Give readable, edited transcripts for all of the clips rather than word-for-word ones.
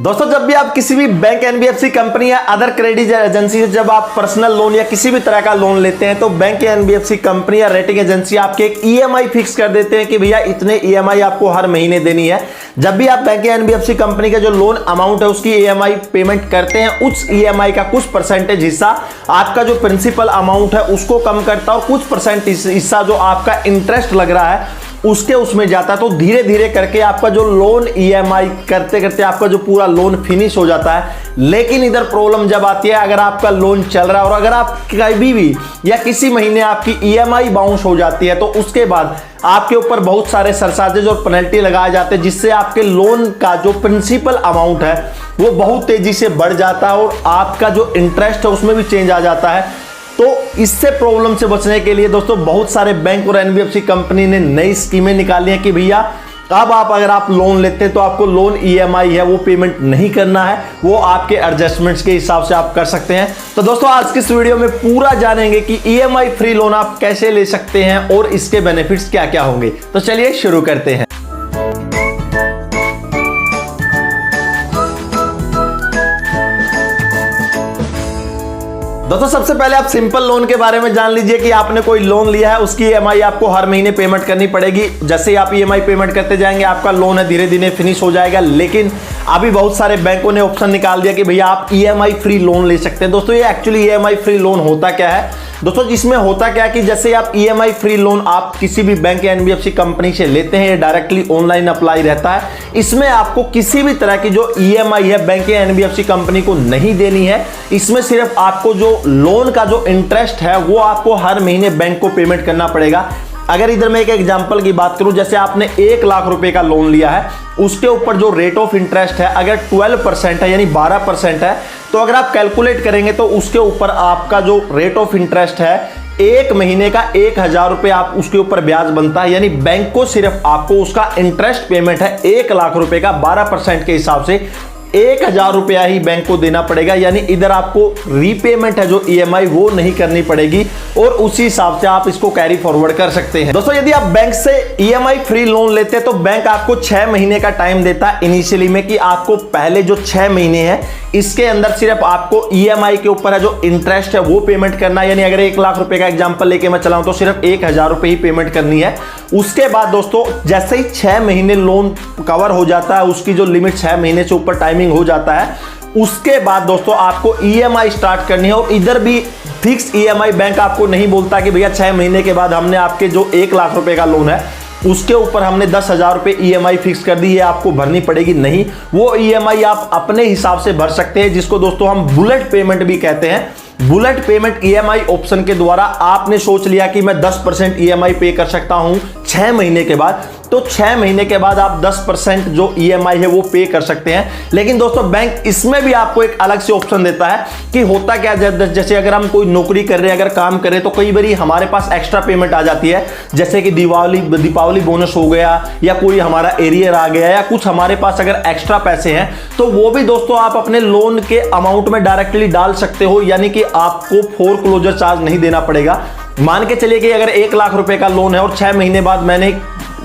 दोस्तों जब भी आप किसी भी बैंक, एनबीएफसी कंपनी या अदर क्रेडिट एजेंसी से जब आप पर्सनल लोन या किसी भी तरह का लोन लेते हैं तो बैंक या एनबीएफसी कंपनी या रेटिंग एजेंसी आपके एक ईएमआई फिक्स कर देते हैं कि भैया इतने ईएमआई आपको हर महीने देनी है। जब भी आप बैंक या एनबीएफसी कंपनी का जो लोन अमाउंट है उसकी ईएमआई पेमेंट करते हैं, उस ईएमआई का कुछ परसेंटेज हिस्सा आपका जो प्रिंसिपल अमाउंट है उसको कम करता है और कुछ परसेंट हिस्सा जो आपका इंटरेस्ट लग रहा है उसमें जाता है। तो धीरे धीरे करके आपका जो लोन ईएमआई करते करते आपका जो पूरा लोन फिनिश हो जाता है। लेकिन इधर प्रॉब्लम जब आती है, अगर आपका लोन चल रहा है और अगर आप कभी भी या किसी महीने आपकी ईएमआई बाउंस हो जाती है तो उसके बाद आपके ऊपर बहुत सारे सरचार्जेज और पेनल्टी लगाए जाते हैं, जिससे आपके लोन का जो प्रिंसिपल अमाउंट है वो बहुत तेजी से बढ़ जाता है और आपका जो इंटरेस्ट है उसमें भी चेंज आ जाता है। तो इससे प्रॉब्लम से बचने के लिए दोस्तों बहुत सारे बैंक और एनबीएफसी कंपनी ने नई स्कीमें निकाली हैं कि भैया अब अगर आप लोन लेते हैं तो आपको लोन ईएमआई है वो पेमेंट नहीं करना है, वो आपके एडजस्टमेंट्स के हिसाब से आप कर सकते हैं। तो दोस्तों आज की इस वीडियो में पूरा जानेंगे कि ईएमआई फ्री लोन आप कैसे ले सकते हैं और इसके बेनिफिट्स क्या क्या होंगे। तो चलिए शुरू करते हैं। दोस्तों सबसे पहले आप सिंपल लोन के बारे में जान लीजिए कि आपने कोई लोन लिया है, उसकी ईएमआई आपको हर महीने पेमेंट करनी पड़ेगी। जैसे ही आप ईएमआई पेमेंट करते जाएंगे आपका लोन है धीरे धीरे फिनिश हो जाएगा। लेकिन अभी बहुत सारे बैंकों ने ऑप्शन निकाल दिया कि भैया आप ईएमआई फ्री लोन ले सकते हैं। दोस्तों ये एक्चुअली ईएमआई फ्री लोन होता क्या है? दोस्तों जिसमें होता क्या है कि जैसे आप ईएमआई फ्री लोन आप किसी भी बैंक या एनबीएफसी कंपनी से लेते हैं, ये डायरेक्टली ऑनलाइन अप्लाई रहता है। इसमें आपको किसी भी तरह की जो ईएमआई है बैंक या एनबीएफसी कंपनी को नहीं देनी है। इसमें सिर्फ आपको जो लोन का जो इंटरेस्ट है वो आपको हर महीने बैंक को पेमेंट करना पड़ेगा। अगर इधर मैं एक एग्जांपल की बात करूं, जैसे आपने 1 लाख रुपए का लोन लिया है, उसके ऊपर जो रेट ऑफ इंटरेस्ट है अगर 12% है यानी 12% है, तो अगर आप कैलकुलेट करेंगे तो उसके ऊपर आपका जो रेट ऑफ इंटरेस्ट है एक महीने का 1000 रुपए आप उसके ऊपर ब्याज बनता है। यानी बैंक को सिर्फ आपको उसका इंटरेस्ट पेमेंट है 1 लाख रुपए का 12% के हिसाब से 1000 रुपया ही बैंक को देना पड़ेगा। यानी इधर आपको रीपेमेंट है जो ईएमआई वो नहीं करनी पड़ेगी और उसी हिसाब से आप इसको कैरी फॉरवर्ड कर सकते हैं। दोस्तों यदि आप बैंक से ईएमआई फ्री लोन लेते हैं तो बैंक आपको 6 महीने का टाइम देता है इनिशियली में कि आपको पहले जो 6 महीने हैं इसके अंदर सिर्फ आपको ईएमआई के ऊपर है जो इंटरेस्ट है वो पेमेंट करना है। यानी अगर 1 लाख रुपए का एग्जांपल लेके मैं चलाऊं तो सिर्फ 1000 रुपए ही पेमेंट करनी है। उसके बाद दोस्तों जैसे ही 6 महीने लोन कवर हो जाता है, उसकी जो लिमिट 6 महीने से ऊपर टाइमिंग हो जाता है, उसके बाद दोस्तों आपको ईएमआई स्टार्ट करनी है। और इधर भी फिक्स ईएमआई बैंक आपको नहीं बोलता कि भैया 6 महीने के बाद हमने आपके जो 1 लाख रुपए का लोन है उसके ऊपर हमने 10,000 रुपए ईएमआई फिक्स कर दी, ये आपको भरनी पड़ेगी। नहीं, वो ईएमआई आप अपने हिसाब से भर सकते हैं, जिसको दोस्तों हम बुलेट पेमेंट भी कहते हैं। बुलेट पेमेंट ईएमआई ऑप्शन के द्वारा आपने सोच लिया कि मैं 10% ईएमआई पे कर सकता हूं 6 महीने के बाद, तो 6 महीने के बाद आप 10% जो ईएमआई है वो पे कर सकते हैं। लेकिन दोस्तों बैंक इसमें भी आपको एक अलग से ऑप्शन देता है कि होता क्या, जैसे अगर हम कोई नौकरी कर रहे हैं, अगर काम कर रहे हैं, तो कई बार हमारे पास एक्स्ट्रा पेमेंट आ जाती है, जैसे कि दीपावली बोनस हो गया या कोई हमारा एरियर आ गया या कुछ हमारे पास अगर एक्स्ट्रा पैसे हैं तो वो भी दोस्तों आप अपने लोन के अमाउंट में डायरेक्टली डाल सकते हो। यानी कि आपको फोरक्लोजर चार्ज नहीं देना पड़ेगा। मान के चलिए कि अगर 1 लाख रुपए का लोन है और 6 महीने बाद मैंने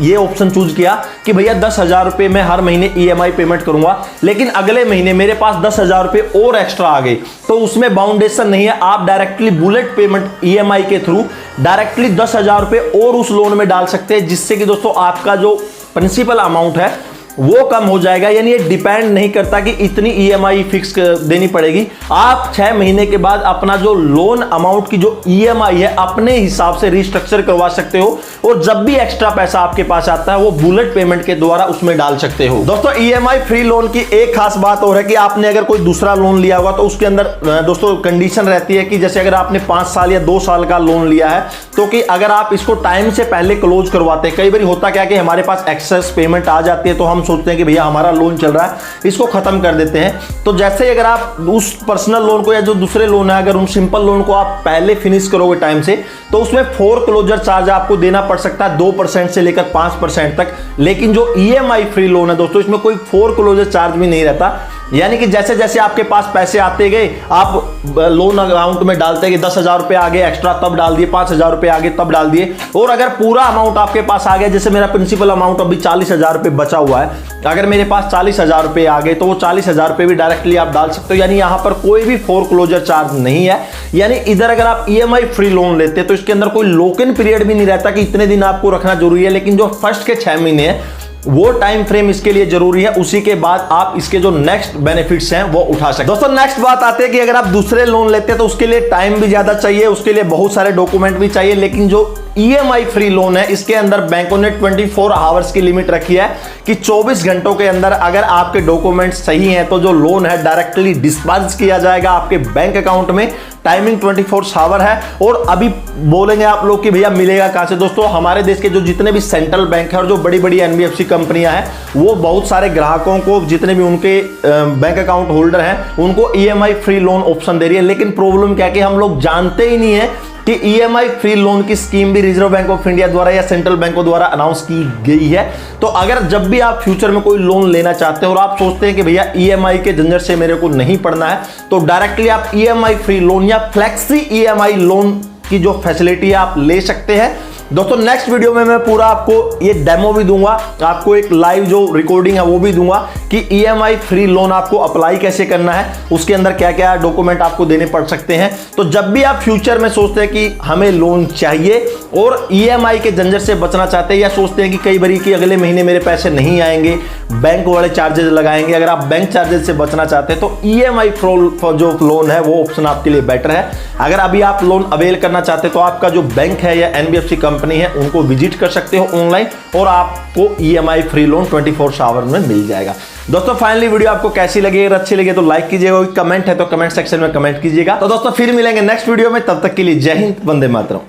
ये ऑप्शन चूज किया कि भैया 10,000 रुपए मैं हर महीने ईएमआई पेमेंट करूंगा, लेकिन अगले महीने मेरे पास 10,000 रुपए और एक्स्ट्रा आ गए, तो उसमें बाउंडेशन नहीं है। आप डायरेक्टली बुलेट पेमेंट ईएमआई के थ्रू डायरेक्टली 10,000 रुपए और उस लोन में डाल सकते हैं, जिससे कि दोस्तों आपका जो प्रिंसिपल अमाउंट है वो कम हो जाएगा। यानी ये डिपेंड नहीं करता कि इतनी ईएमआई फिक्स देनी पड़ेगी। आप 6 महीने के बाद अपना जो लोन अमाउंट की जो ईएमआई है अपने हिसाब से रिस्ट्रक्चर करवा सकते हो और जब भी एक्स्ट्रा पैसा आपके पास आता है वो बुलेट पेमेंट के द्वारा उसमें डाल सकते हो। दोस्तों ईएमआई फ्री लोन की एक खास बात और है कि आपने अगर कोई दूसरा लोन लिया होगा तो उसके अंदर दोस्तों कंडीशन रहती है कि जैसे अगर आपने 5 साल या 2 साल का लोन लिया है तो कि अगर आप इसको टाइम से पहले क्लोज करवाते हैं, कई बार होता क्या कि हमारे पास एक्सेस पेमेंट आ जाती है तो हम सोचते हैं कि भैया हमारा लोन चल रहा है, इसको खत्म कर देते हैं। तो जैसे अगर आप उस पर्सनल लोन को या जो दूसरे लोन है अगर उन सिंपल लोन को आप पहले फिनिश करोगे टाइम से तो उसमें फोरक्लोजर चार्ज आपको देना पड़ सकता है 2% से लेकर 5% तक। लेकिन जो ईएमआई फ्री लोन है दोस्तों इसमें कोई फोरक्लोजर चार्ज भी नहीं रहता। यानी कि जैसे जैसे आपके पास पैसे आते गए, आप लोन अकाउंट में डालते गए, 10,000 रुपए आ गए एक्स्ट्रा तब डाल दिए, 5,000 रुपए आ गए तब डाल दिए, और अगर पूरा अमाउंट आपके पास आ गया, जैसे मेरा प्रिंसिपल अमाउंट अभी 40,000 रुपए बचा हुआ है, अगर मेरे पास 40,000 रुपए आ गए तो वो 40,000 रुपए भी डायरेक्टली आप डाल सकते हो। यानी यहां पर कोई भी फोरक्लोजर चार्ज नहीं है। यानी इधर अगर आप ईएमआई फ्री लोन लेते तो इसके अंदर कोई लॉक इन पीरियड भी नहीं रहता कि इतने दिन आपको रखना जरूरी है, लेकिन जो फर्स्ट के 6 महीने हैं वो टाइम फ्रेम इसके लिए जरूरी है। उसी के बाद आप इसके जो नेक्स्ट बेनिफिट्स हैं वो उठा सकते हैं। दोस्तों नेक्स्ट बात आती है कि अगर आप दूसरे लोन लेते हैं तो उसके लिए टाइम भी ज्यादा चाहिए, उसके लिए बहुत सारे डॉक्यूमेंट भी चाहिए, लेकिन जो ईएमआई फ्री लोन है इसके अंदर बैंकों ने 24 आवर्स की लिमिट रखी है कि 24 घंटों के अंदर अगर आपके डॉक्यूमेंट्स सही हैं तो जो लोन है डायरेक्टली डिस्बर्स किया जाएगा आपके बैंक अकाउंट में। टाइमिंग 24 आवर है। और अभी बोलेंगे आप लोग कि भैया मिलेगा कहां से? दोस्तों हमारे देश के जो जितने भी सेंट्रल बैंक है और जो बड़ी बड़ी एनबीएफसी कंपनियां हैं वो बहुत सारे ग्राहकों को, जितने भी उनके बैंक अकाउंट होल्डर हैं, उनको ईएमआई फ्री लोन ऑप्शन दे रही है। लेकिन प्रॉब्लम क्या है कि हम लोग जानते ही नहीं है कि ईएमआई फ्री लोन की स्कीम भी रिजर्व बैंक ऑफ इंडिया द्वारा या सेंट्रल बैंकों द्वारा अनाउंस की गई है। तो अगर जब भी आप फ्यूचर में कोई लोन लेना चाहते हो और आप सोचते हैं कि भैया ईएमआई के झंझट से मेरे को नहीं पड़ना है, तो डायरेक्टली आप ईएमआई फ्री लोन या फ्लेक्सी ईएमआई लोन की जो फैसिलिटी है आप ले सकते हैं। दोस्तों नेक्स्ट वीडियो में मैं पूरा आपको ये डेमो भी दूंगा, आपको एक लाइव जो रिकॉर्डिंग है वो भी दूंगा कि ईएमआई फ्री लोन आपको अप्लाई कैसे करना है, उसके अंदर क्या क्या डॉक्यूमेंट आपको देने पड़ सकते हैं। तो जब भी आप फ्यूचर में सोचते हैं कि हमें लोन चाहिए और ईएमआई के झंझट से बचना चाहते हैं, या सोचते हैं कि कई बार कि अगले महीने मेरे पैसे नहीं आएंगे, बैंक वाले चार्जेस लगाएंगे, अगर आप बैंक चार्जेस से बचना चाहते हैं तो ईएमआई जो लोन है वो ऑप्शन आपके लिए बेटर है। अगर अभी आप लोन अवेल करना चाहते हैं तो आपका जो बैंक है या एनबीएफसी कंपनी है उनको विजिट कर सकते हो ऑनलाइन और आपको ईएमआई फ्री लोन 24 आवर में मिल जाएगा। दोस्तों फाइनली वीडियो आपको कैसी लगी? अगर अच्छी लगे तो लाइक कीजिएगा, कमेंट है तो कमेंट सेक्शन में कमेंट कीजिएगा। तो दोस्तों फिर मिलेंगे नेक्स्ट वीडियो में, तब तक के लिए जय हिंद, वंदे मातरम।